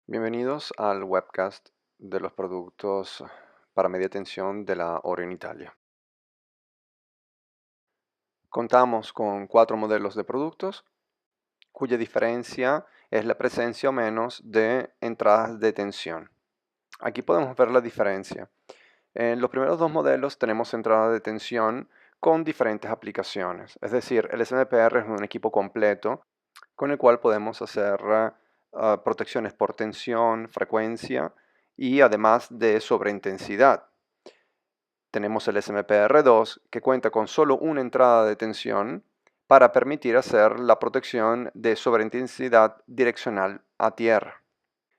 Bienvenidos al webcast de los productos para media tensión de la Orion Italia. Contamos con 4 modelos de productos cuya diferencia es la presencia o menos de entradas de tensión. Aquí podemos ver la diferencia. En los primeros 2 modelos tenemos entrada de tensión con diferentes aplicaciones. Es decir, el SMPR es un equipo completo con el cual podemos hacer protecciones por tensión, frecuencia y además de sobreintensidad. Tenemos el SMPR2 que cuenta con solo una entrada de tensión para permitir hacer la protección de sobreintensidad direccional a tierra.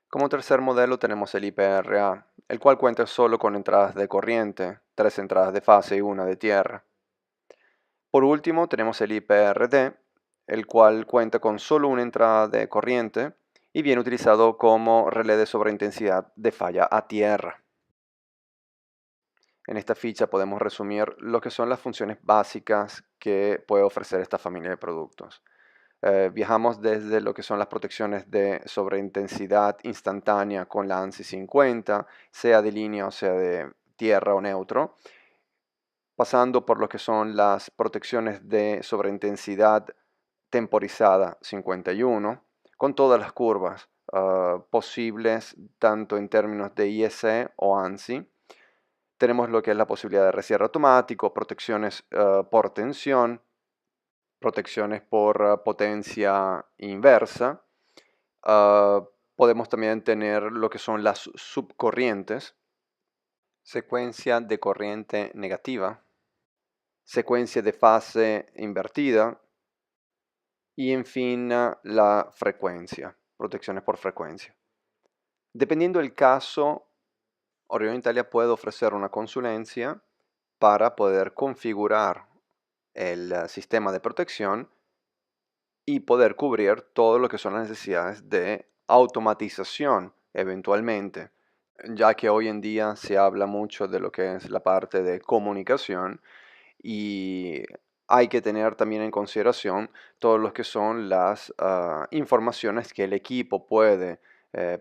Como tercer modelo tenemos el IPRA, el cual cuenta solo con entradas de corriente, 3 entradas de fase y una de tierra. Por último tenemos el IPRD, el cual cuenta con solo una entrada de corriente y viene utilizado como relé de sobreintensidad de falla a tierra. En esta ficha podemos resumir lo que son las funciones básicas que puede ofrecer esta familia de productos. Viajamos desde lo que son las protecciones de sobreintensidad instantánea con la ANSI 50, sea de línea o sea de tierra o neutro, pasando por lo que son las protecciones de sobreintensidad temporizada 51, con todas las curvas posibles, tanto en términos de IEC o ANSI. Tenemos lo que es la posibilidad de recierre automático, protecciones por tensión, protecciones por potencia inversa. Podemos también tener lo que son las subcorrientes, secuencia de corriente negativa, secuencia de fase invertida y en fin la frecuencia, protecciones por frecuencia. Dependiendo del caso, Orion Italia puede ofrecer una consulencia para poder configurar el sistema de protección y poder cubrir todo lo que son las necesidades de automatización eventualmente, ya que hoy en día se habla mucho de lo que es la parte de comunicación y hay que tener también en consideración todo lo que son las informaciones que el equipo puede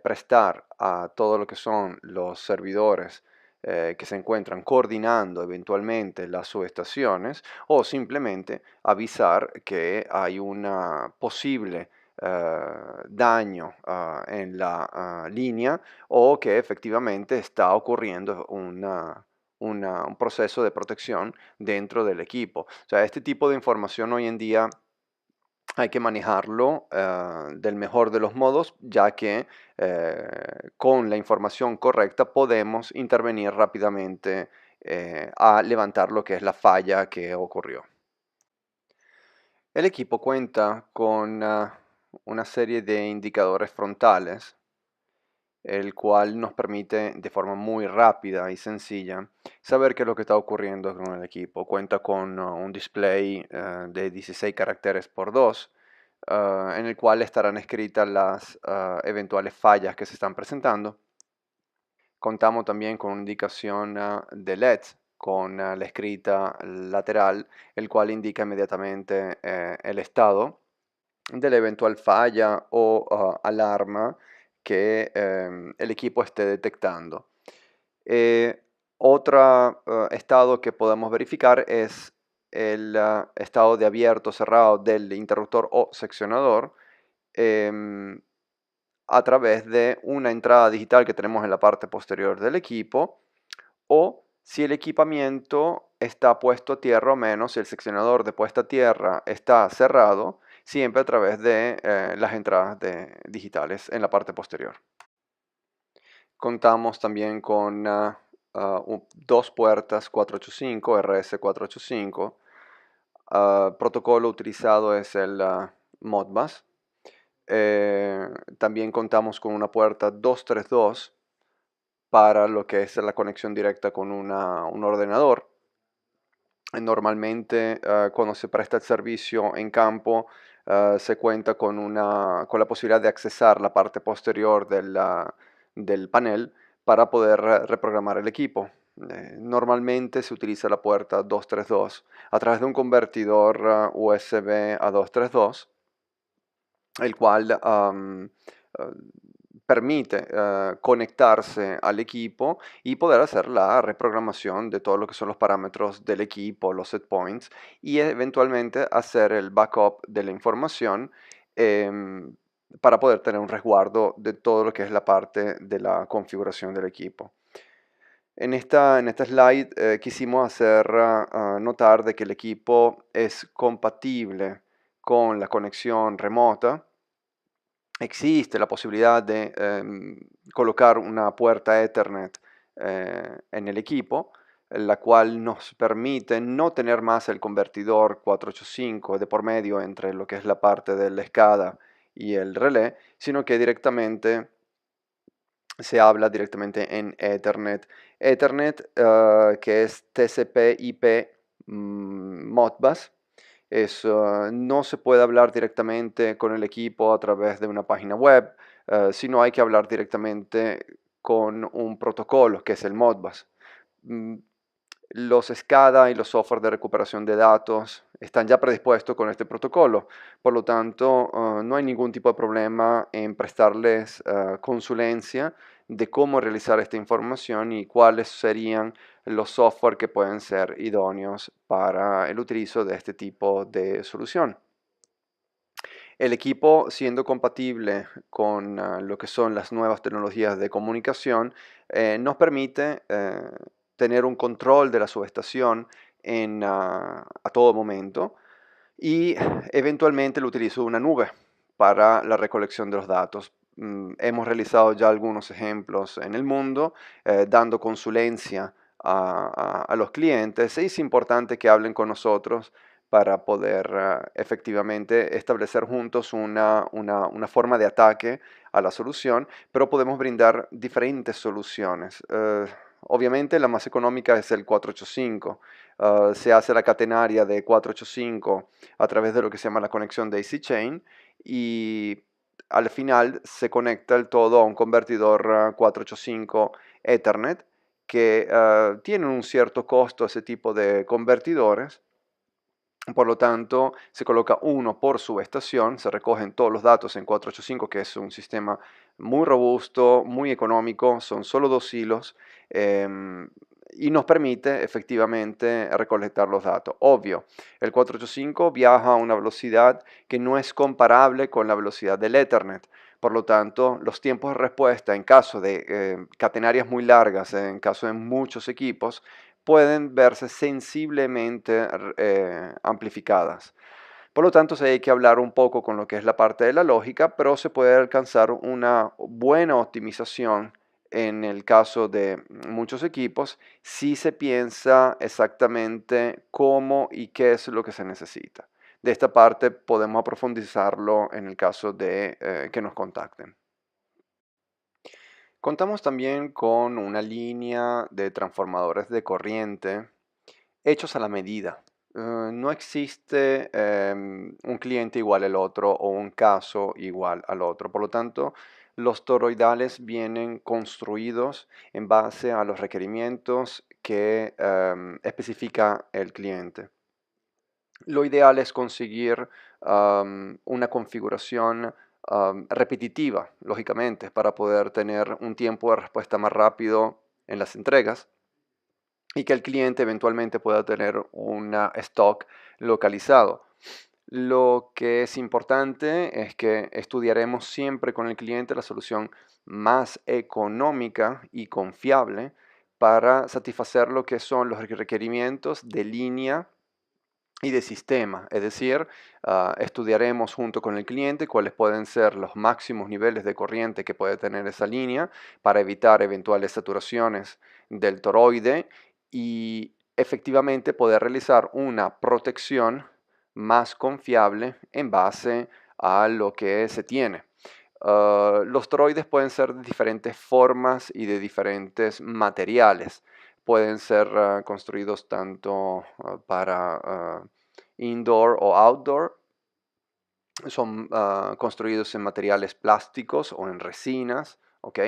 prestar a todo lo que son los servidores que se encuentran coordinando eventualmente las subestaciones o simplemente avisar que hay una posible daño en la línea o que efectivamente está ocurriendo un proceso de protección dentro del equipo. O sea, este tipo de información hoy en día hay que manejarlo del mejor de los modos, ya que con la información correcta podemos intervenir rápidamente a levantar lo que es la falla que ocurrió. El equipo cuenta con una serie de indicadores frontales, el cual nos permite de forma muy rápida y sencilla saber qué es lo que está ocurriendo con el equipo. Cuenta con un display de 16 caracteres por 2, en el cual estarán escritas las eventuales fallas que se están presentando. Contamos también con una indicación de LED con la escrita lateral, el cual indica inmediatamente el estado de la eventual falla o alarma que el equipo esté detectando. Eh, Otro estado que podemos verificar es el estado de abierto o cerrado del interruptor o seccionador em, a través de una entrada digital que tenemos en la parte posterior del equipo, o si el equipamiento está puesto a tierra o menos, si el seccionador de puesta a tierra está cerrado, siempre a través de las entradas digitales en la parte posterior. Contamos también con 2 puertas 485, RS485. Protocolo utilizado es el Modbus. También contamos con una puerta 232 para lo que es la conexión directa con un ordenador. Normalmente cuando se presta el servicio en campo se cuenta con la posibilidad de accesar la parte posterior del panel para poder reprogramar el equipo. Normalmente se utiliza la puerta 232 a través de un convertidor USB a 232, el cual permite conectarse al equipo y poder hacer la reprogramación de todo lo que son los parámetros del equipo, los set points, y eventualmente hacer el backup de la información em, para poder tener un resguardo de todo lo que es la parte de la configuración del equipo. En esta slide quisimos hacer notar de que el equipo es compatible con la conexión remota. Existe la posibilidad de colocar una puerta Ethernet en el equipo, la cual nos permite no tener más el convertidor 485 de por medio entre lo que es la parte del SCADA y el relé, sino que directamente se habla directamente en Ethernet. Ethernet, que es TCP/IP Modbus, no se puede hablar directamente con el equipo a través de una página web, sino hay que hablar directamente con un protocolo que es el Modbus. Mm, Los SCADA y los software de recuperación de datos están ya predispuestos con este protocolo, por lo tanto no hay ningún tipo de problema en prestarles consulencia de cómo realizar esta información y cuáles serían los software que pueden ser idóneos para el utilizo de este tipo de solución. El equipo, siendo compatible con lo que son las nuevas tecnologías de comunicación, nos permite tener un control de la subestación a todo momento y eventualmente el utilizo de una nube para la recolección de los datos. Hemos realizado ya algunos ejemplos en el mundo, dando consulencia a los clientes. Es importante que hablen con nosotros para poder efectivamente establecer juntos una forma de ataque a la solución, pero podemos brindar diferentes soluciones. Obviamente la más económica es el 485. Se hace la catenaria de 485 a través de lo que se llama la conexión Daisy Chain y al final se conecta el todo a un convertidor 485 Ethernet que tienen un cierto costo ese tipo de convertidores. Por lo tanto, se coloca uno por subestación, se recogen todos los datos en 485, que es un sistema muy robusto, muy económico, son solo 2 hilos y nos permite efectivamente recolectar los datos. Obvio, el 485 viaja a una velocidad que no es comparable con la velocidad del Ethernet. Por lo tanto, los tiempos de respuesta en caso de catenarias muy largas, en caso de muchos equipos, pueden verse sensiblemente amplificadas. Por lo tanto, sí hay que hablar un poco con lo que es la parte de la lógica, pero se puede alcanzar una buena optimización en el caso de muchos equipos si se piensa exactamente cómo y qué es lo que se necesita. De esta parte podemos profundizarlo en el caso de que nos contacten. Contamos también con una línea de transformadores de corriente hechos a la medida. No existe un cliente igual al otro o un caso igual al otro. Por lo tanto, los toroidales vienen construidos en base a los requerimientos que especifica el cliente. Lo ideal es conseguir una configuración repetitiva, lógicamente, para poder tener un tiempo de respuesta más rápido en las entregas y que el cliente eventualmente pueda tener un stock localizado. Lo que es importante es que estudiaremos siempre con el cliente la solución más económica y confiable para satisfacer lo que son los requerimientos de línea y de sistema, es decir, estudiaremos junto con el cliente cuáles pueden ser los máximos niveles de corriente que puede tener esa línea para evitar eventuales saturaciones del toroide y efectivamente poder realizar una protección más confiable en base a lo que se tiene. Los toroides pueden ser de diferentes formas y de diferentes materiales. Pueden ser construidos tanto para indoor o outdoor. Son construidos en materiales plásticos o en resinas, ¿ok?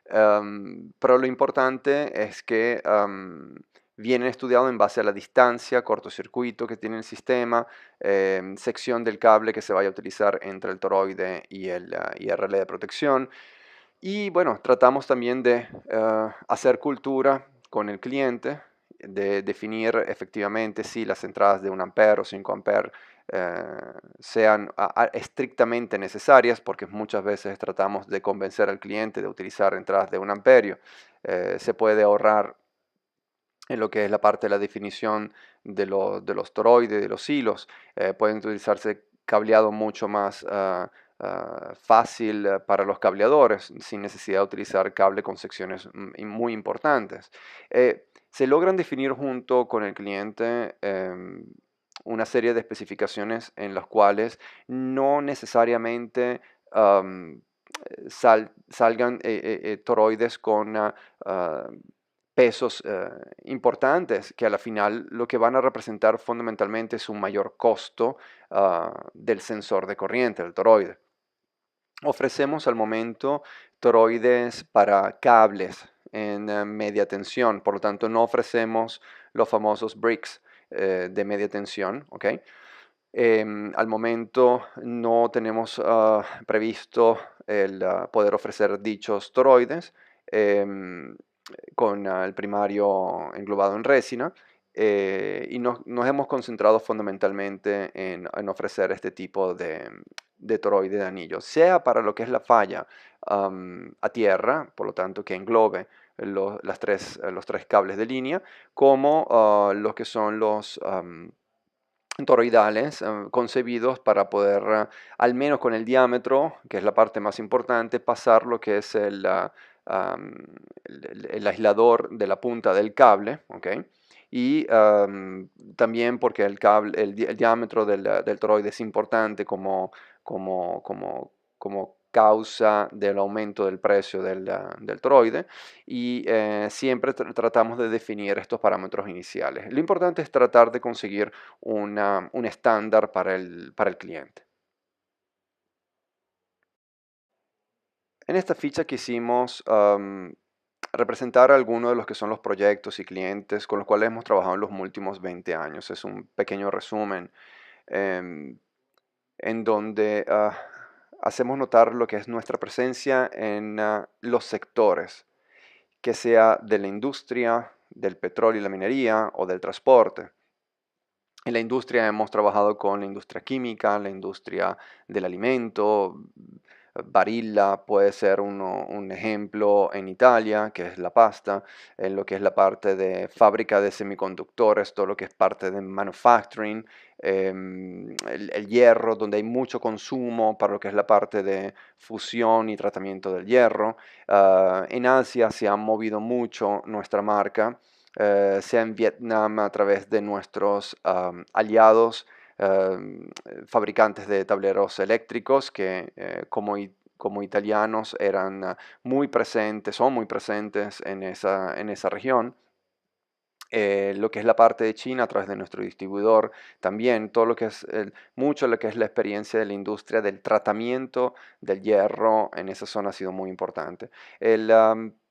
Pero lo importante es que vienen estudiados en base a la distancia, cortocircuito que tiene el sistema, sección del cable que se vaya a utilizar entre el toroide y el relé de protección. Y bueno, tratamos también de hacer cultura con el cliente, de definir efectivamente si las entradas de 1 ampere o 5 ampere sean estrictamente necesarias, porque muchas veces tratamos de convencer al cliente de utilizar entradas de 1 amperio. Se puede ahorrar en lo que es la parte de la definición de los toroides, de los hilos. Pueden utilizarse cableado mucho más fácil para los cableadores, sin necesidad de utilizar cable con secciones muy importantes. Se logran definir junto con el cliente una serie de especificaciones en las cuales no necesariamente am, salgan toroides con pesos importantes que a la final lo que van a representar fundamentalmente es un mayor costo del sensor de corriente, el toroide. Ofrecemos al momento toroides para cables en media tensión, por lo tanto no ofrecemos los famosos bricks de media tensión, ¿ok? Al momento no tenemos previsto el poder ofrecer dichos toroides con el primario englobado en resina y nos hemos concentrado fundamentalmente en ofrecer este tipo de toroide de anillo, sea para lo que es la falla a tierra, por lo tanto que englobe los tres cables de línea, como los que son los toroidales concebidos para poder, al menos con el diámetro, que es la parte más importante, pasar lo que es el aislador de la punta del cable, ¿ok? Y también porque el diámetro del toroide es importante como causa del aumento del precio del toroide y siempre tratamos de definir estos parámetros iniciales. Lo importante es tratar de conseguir un estándar para el cliente. En esta ficha quisimos representar algunos de los que son los proyectos y clientes con los cuales hemos trabajado en los últimos 20 años. Es un pequeño resumen em, en donde hacemos notar lo que es nuestra presencia en los sectores, que sea de la industria, del petróleo y la minería o del transporte. En la industria hemos trabajado con la industria química, la industria del alimento. Barilla puede ser un ejemplo en Italia, que es la pasta, en lo que es la parte de fábrica de semiconductores, todo lo que es parte de manufacturing, el hierro, donde hay mucho consumo para lo que es la parte de fusión y tratamiento del hierro. En Asia se ha movido mucho nuestra marca, sea en Vietnam a través de nuestros aliados fabricantes de tableros eléctricos que como italianos eran muy presentes, son muy presentes en esa región. Lo que es la parte de China a través de nuestro distribuidor, también todo lo que es mucho lo que es la experiencia de la industria del tratamiento del hierro en esa zona ha sido muy importante.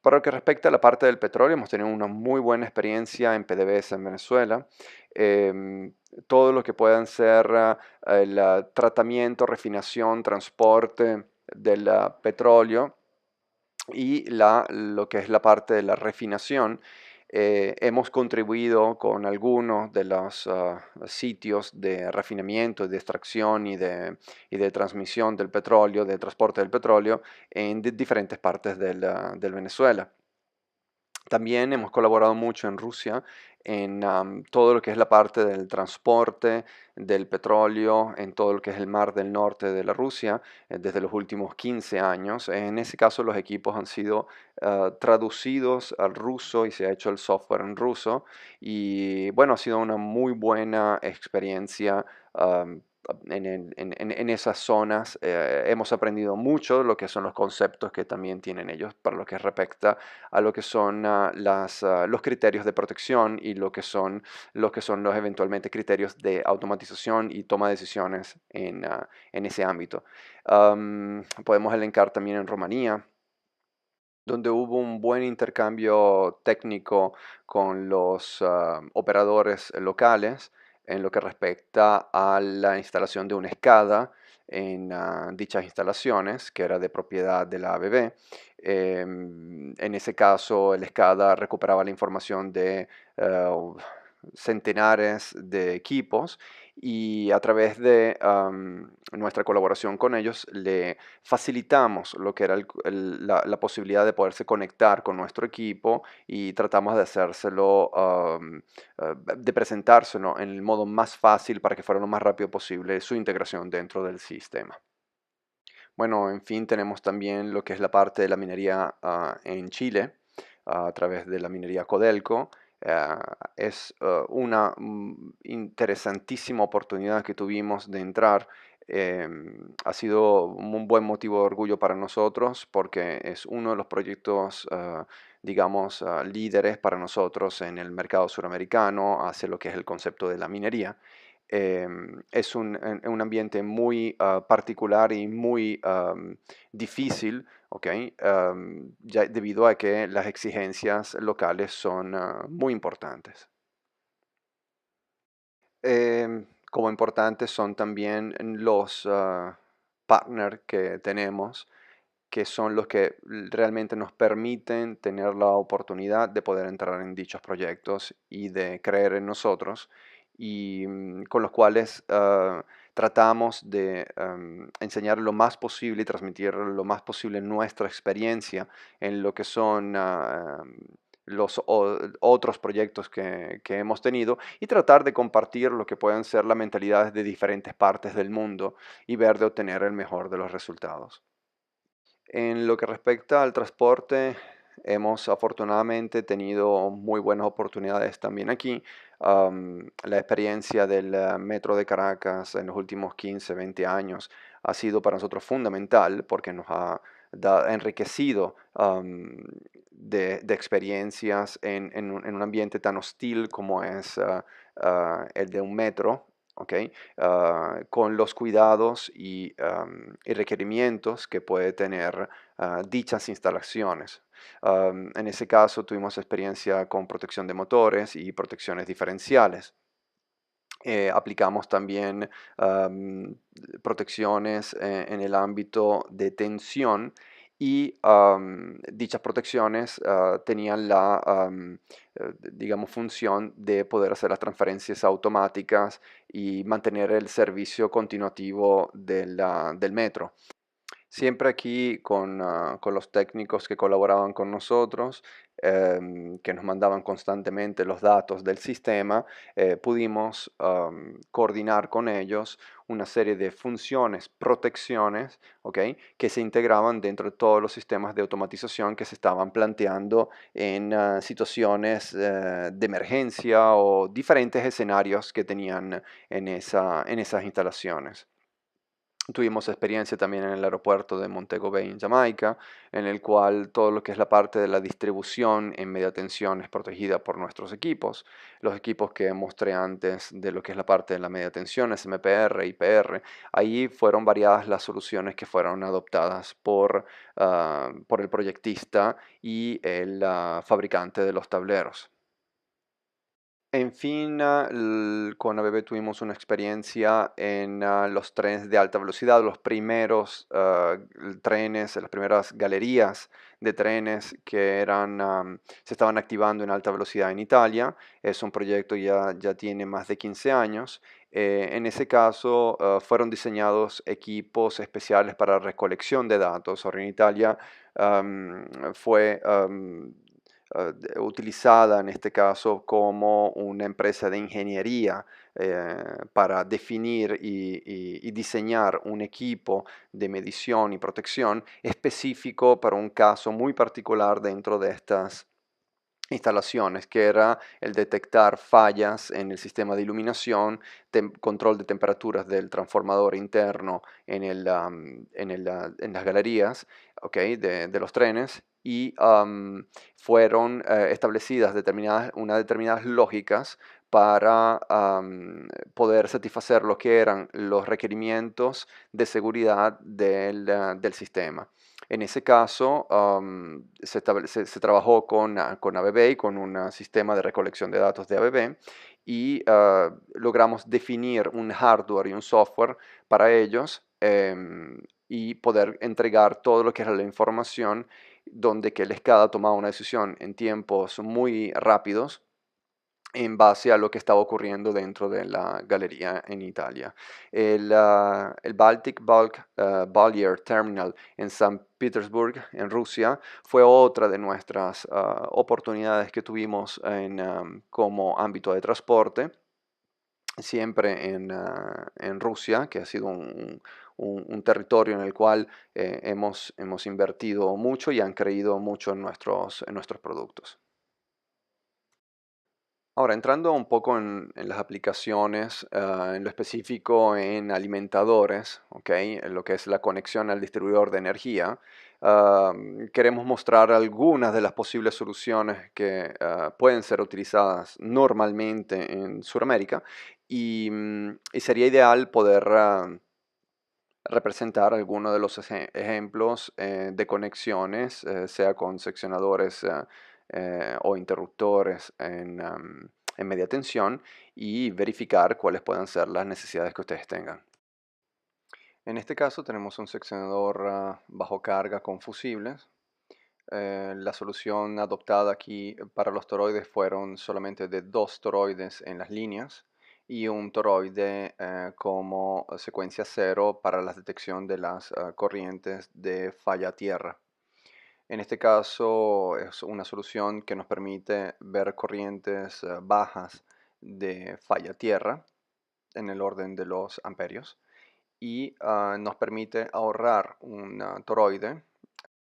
Para lo que respecta a la parte del petróleo, hemos tenido una muy buena experiencia en PDVSA en Venezuela. Em, todo lo que puedan ser el tratamiento, refinación, transporte del petróleo y lo que es la parte de la refinación. Hemos contribuido con algunos de los sitios de refinamiento, de extracción y de transmisión del petróleo, de transporte del petróleo en diferentes partes del Venezuela. También hemos colaborado mucho en Rusia en todo lo que es la parte del transporte del petróleo en todo lo que es el mar del norte de la Rusia desde los últimos 15 años. En ese caso los equipos han sido traducidos al ruso y se ha hecho el software en ruso y bueno, ha sido una muy buena experiencia. En esas zonas hemos aprendido mucho de lo que son los conceptos que también tienen ellos para lo que respecta a lo que son los criterios de protección y lo que son los eventualmente criterios de automatización y toma de decisiones en ese ámbito. Podemos elencar también en Rumanía, donde hubo un buen intercambio técnico con los operadores locales en lo que respecta a la instalación de una escala en dichas instalaciones, que era de propiedad de la ABB. En ese caso, el SCADA recuperaba la información de centenares de equipos y a través de nuestra colaboración con ellos le facilitamos lo que era la posibilidad de poderse conectar con nuestro equipo y tratamos de hacérselo, de presentárselo en el modo más fácil para que fuera lo más rápido posible su integración dentro del sistema. Bueno, en fin, tenemos también lo que es la parte de la minería en Chile, a través de la minería Codelco. Es una interesantísima oportunidad que tuvimos de entrar. Ha sido un buen motivo de orgullo para nosotros porque es uno de los proyectos, digamos, líderes para nosotros en el mercado suramericano hacia lo que es el concepto de la minería. Es un ambiente muy particular y muy difícil, ¿ok? Ya debido a que las exigencias locales son muy importantes. Como importantes son también los partners que tenemos, que son los que realmente nos permiten tener la oportunidad de poder entrar en dichos proyectos y de creer en nosotros y con los cuales tratamos de enseñar lo más posible y transmitir lo más posible nuestra experiencia en lo que son los otros proyectos que hemos tenido y tratar de compartir lo que pueden ser las mentalidades de diferentes partes del mundo y ver de obtener el mejor de los resultados. En lo que respecta al transporte, hemos afortunadamente tenido muy buenas oportunidades también aquí. La experiencia del metro de Caracas en los últimos 15, 20 años ha sido para nosotros fundamental porque nos ha enriquecido de experiencias en un ambiente tan hostil como es el de un metro. ¿Ok? Con los cuidados y requerimientos que puede tener dichas instalaciones. En ese caso tuvimos experiencia con protección de motores y protecciones diferenciales. Aplicamos también protecciones en el ámbito de tensión y dichas protecciones tenían la, digamos, función de poder hacer las transferencias automáticas y mantener el servicio continuativo del metro. Siempre aquí con los técnicos que colaboraban con nosotros, que nos mandaban constantemente los datos del sistema, pudimos coordinar con ellos una serie de funciones, protecciones, ¿ok? Que se integraban dentro de todos los sistemas de automatización que se estaban planteando en situaciones de emergencia o diferentes escenarios que tenían en esas instalaciones. Tuvimos experiencia también en el aeropuerto de Montego Bay en Jamaica, en el cual todo lo que es la parte de la distribución en media tensión es protegida por nuestros equipos. Los equipos que mostré antes de lo que es la parte de la media tensión, SMPR, IPR, ahí fueron variadas las soluciones que fueron adoptadas por el proyectista y el fabricante de los tableros. En fin, con ABB tuvimos una experiencia en los trenes de alta velocidad, los primeros trenes, las primeras galerías de trenes que se estaban activando en alta velocidad en Italia. Es un proyecto ya tiene más de 15 años. En ese caso, fueron diseñados equipos especiales para recolección de datos. Ahora en Italia fue utilizada en este caso como una empresa de ingeniería para definir y diseñar un equipo de medición y protección específico para un caso muy particular dentro de estas instalaciones, que era el detectar fallas en el sistema de iluminación, control de temperaturas del transformador interno en las galerías, ¿okay? De los trenes y fueron establecidas unas determinadas lógicas para poder satisfacer lo que eran los requerimientos de seguridad del sistema. En ese caso, se trabajó con ABB y con un sistema de recolección de datos de ABB y logramos definir un hardware y un software para ellos y poder entregar todo lo que era la información donde que el SCADA tomaba una decisión en tiempos muy rápidos en base a lo que estaba ocurriendo dentro de la galería en Italia. El Baltic Bulk Bullier Terminal en San Petersburg, en Rusia, fue otra de nuestras oportunidades que tuvimos como ámbito de transporte, siempre en Rusia, que ha sido un territorio en el cual hemos invertido mucho y han creído mucho en nuestros productos. Ahora, entrando un poco en las aplicaciones, en lo específico en alimentadores, ¿ok? En lo que es la conexión al distribuidor de energía, queremos mostrar algunas de las posibles soluciones que pueden ser utilizadas normalmente en Sudamérica y sería ideal poder representar algunos de los ejemplos de conexiones, sea con seccionadores o interruptores en media tensión y verificar cuáles puedan ser las necesidades que ustedes tengan. En este caso tenemos un seccionador bajo carga con fusibles. La solución adoptada aquí para los toroides fueron solamente de 2 toroides en las líneas y un toroide como secuencia cero para la detección de las corrientes de falla a tierra. En este caso es una solución que nos permite ver corrientes bajas de falla a tierra en el orden de los amperios y nos permite ahorrar un toroide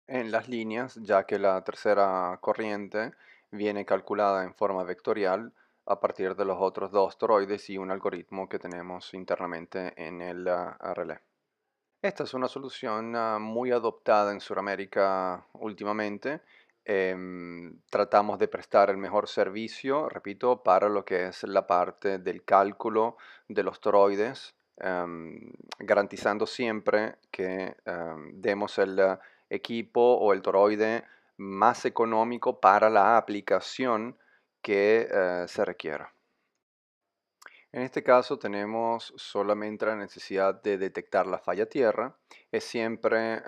en las líneas, ya que la tercera corriente viene calculada en forma vectorial a partir de los otros 2 toroides y un algoritmo que tenemos internamente en el relé. Esta es una solución muy adoptada en Sudamérica últimamente. Tratamos de prestar el mejor servicio, repito, para lo que es la parte del cálculo de los toroides, garantizando siempre que demos el equipo o el toroide más económico para la aplicación que se requiera. En este caso tenemos solamente la necesidad de detectar la falla tierra. Es siempre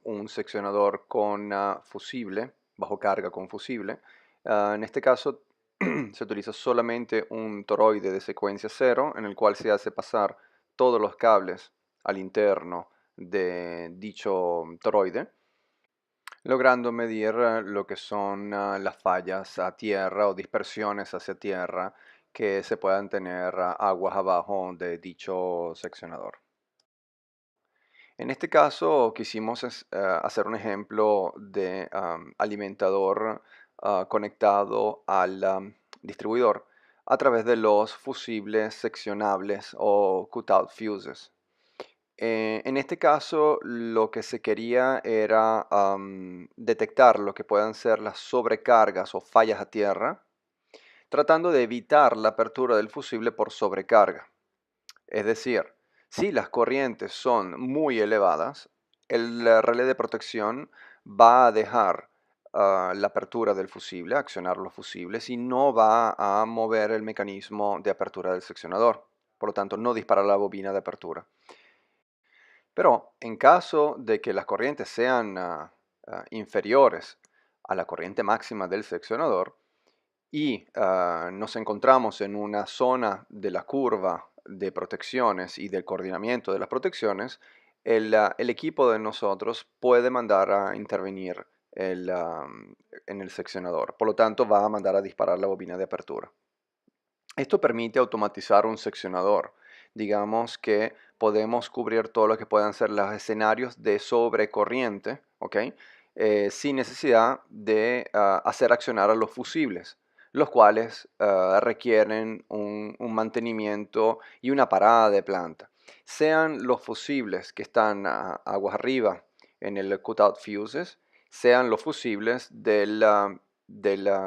un seccionador con fusible, bajo carga con fusible. En este caso se utiliza solamente un toroide de secuencia cero en el cual se hace pasar todos los cables al interno de dicho toroide, logrando medir lo que son las fallas a tierra o dispersiones hacia tierra que se puedan tener aguas abajo de dicho seccionador. En este caso quisimos hacer un ejemplo de alimentador conectado al distribuidor a través de los fusibles seccionables o cutout fuses. En este caso, lo que se quería era detectar lo que puedan ser las sobrecargas o fallas a tierra, tratando de evitar la apertura del fusible por sobrecarga. Es decir, si las corrientes son muy elevadas, el relé de protección va a dejar la apertura del fusible, accionar los fusibles y no va a mover el mecanismo de apertura del seccionador. Por lo tanto, no dispara la bobina de apertura. Pero en caso de que las corrientes sean inferiores a la corriente máxima del seccionador y nos encontramos en una zona de la curva de protecciones y del coordinamiento de las protecciones, el equipo de nosotros puede mandar a intervenir en el seccionador. Por lo tanto, va a mandar a disparar la bobina de apertura. Esto permite automatizar un seccionador. Digamos que podemos cubrir todo lo que puedan ser los escenarios de sobrecorriente, ¿ok? Sin necesidad de hacer accionar a los fusibles, los cuales requieren un mantenimiento y una parada de planta. Sean los fusibles que están aguas arriba en el cutout fuses, sean los fusibles del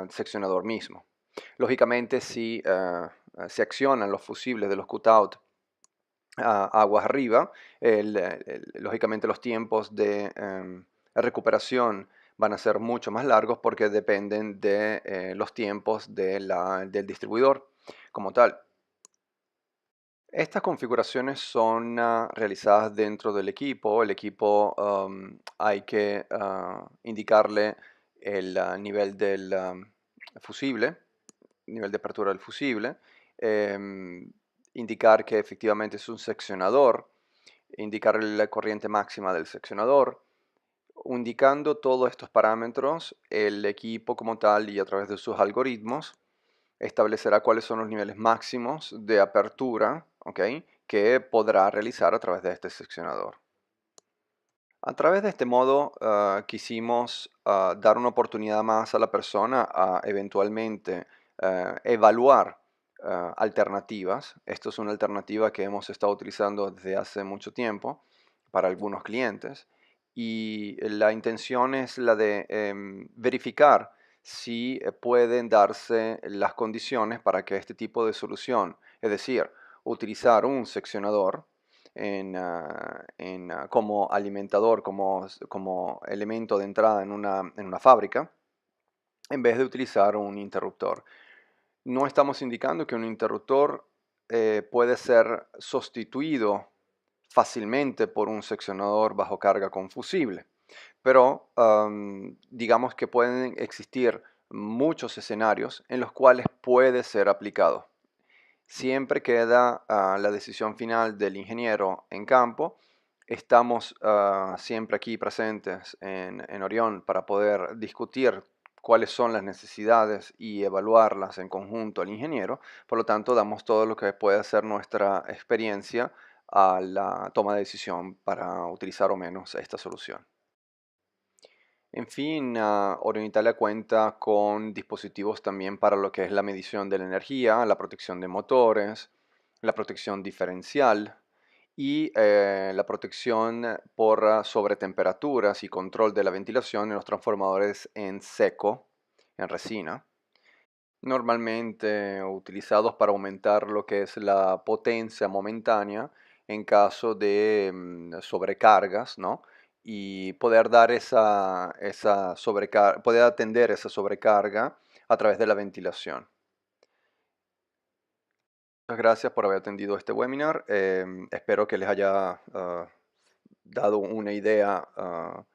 seccionador mismo. Lógicamente, si se accionan los fusibles de los cutout aguas arriba, lógicamente los tiempos de recuperación van a ser mucho más largos porque dependen de los tiempos del distribuidor como tal. Estas configuraciones son realizadas dentro del equipo. El equipo hay que indicarle el nivel del fusible, nivel de apertura del fusible, em, indicar que efectivamente es un seccionador, indicar la corriente máxima del seccionador. Indicando todos estos parámetros, el equipo como tal y a través de sus algoritmos establecerá cuáles son los niveles máximos de apertura, ¿ok?, que podrá realizar a través de este seccionador. A través de este modo quisimos dar una oportunidad más a la persona a eventualmente evaluar alternativas. Esto es una alternativa que hemos estado utilizando desde hace mucho tiempo para algunos clientes y la intención es la de verificar si pueden darse las condiciones para que este tipo de solución, es decir, utilizar un seccionador como alimentador, como elemento de entrada en una fábrica, en vez de utilizar un interruptor. No estamos indicando que un interruptor puede ser sustituido fácilmente por un seccionador bajo carga con fusible, pero digamos que pueden existir muchos escenarios en los cuales puede ser aplicado. Siempre queda la decisión final del ingeniero en campo. Estamos siempre aquí presentes en Orión para poder discutir cuáles son las necesidades y evaluarlas en conjunto al ingeniero. Por lo tanto, damos todo lo que puede ser nuestra experiencia a la toma de decisión para utilizar o menos esta solución. En fin, Orion Italia cuenta con dispositivos también para lo que es la medición de la energía, la protección de motores, la protección diferencial y la protección por sobretemperaturas y control de la ventilación en los transformadores en seco, en resina, normalmente utilizados para aumentar lo que es la potencia momentánea en caso de sobrecargas, ¿no? Y poder dar esa sobrecarga, poder atender esa sobrecarga a través de la ventilación. Muchas gracias por haber atendido este webinar. Espero que les haya dado una idea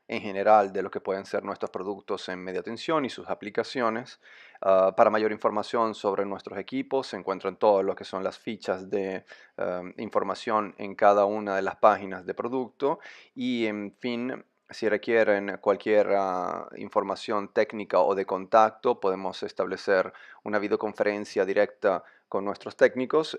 en general de lo que pueden ser nuestros productos en media tensión y sus aplicaciones. Para mayor información sobre nuestros equipos se encuentran todo lo que son las fichas de información en cada una de las páginas de producto y en fin, si requieren cualquier información técnica o de contacto, podemos establecer una videoconferencia directa con nuestros técnicos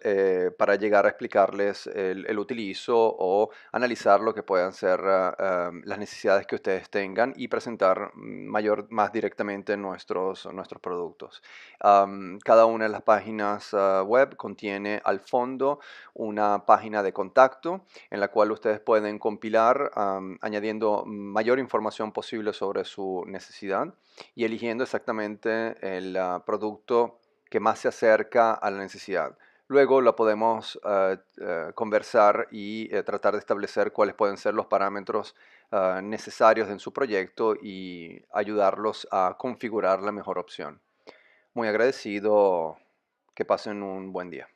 para llegar a explicarles el utilizo o analizar lo que puedan ser las necesidades que ustedes tengan y presentar más directamente nuestros productos. Cada una de las páginas web contiene al fondo una página de contacto en la cual ustedes pueden compilar añadiendo mayor información posible sobre su necesidad y eligiendo exactamente el producto que más se acerca a la necesidad. Luego la podemos conversar y tratar de establecer cuáles pueden ser los parámetros necesarios en su proyecto y ayudarlos a configurar la mejor opción. Muy agradecido, que pasen un buen día.